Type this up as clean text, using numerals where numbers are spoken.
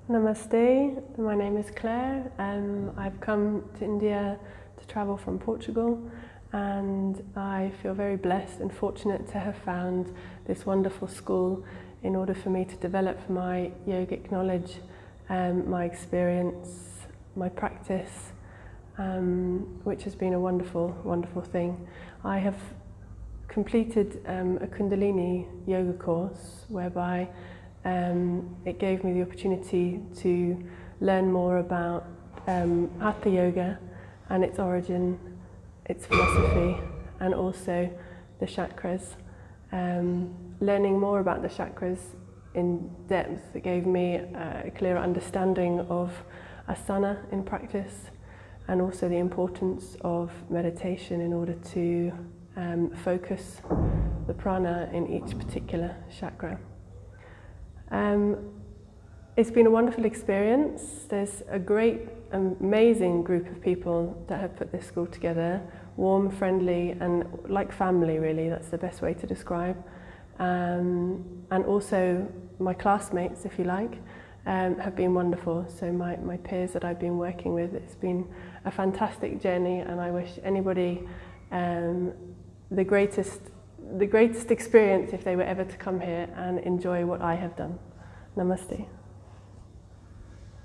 Namaste, my name is Claire. I've come to India to travel from Portugal, and I feel very blessed and fortunate to have found this wonderful school in order for me to develop my yogic knowledge, my experience, my practice, which has been a wonderful, wonderful thing. I have completed a Kundalini yoga course whereby it gave me the opportunity to learn more about Hatha Yoga and its origin, its philosophy, and also the chakras. Learning more about the chakras in depth, it gave me a clearer understanding of asana in practice, and also the importance of meditation in order to focus the prana in each particular chakra. It's been a wonderful experience. There's a great, amazing group of people that have put this school together, warm, friendly, and like family, really. That's the best way to describe. And also my classmates, if you like, have been wonderful. So my peers that I've been working with, it's been a fantastic journey, and I wish anybody the greatest experience if they were ever to come here and enjoy what I have done. Namaste.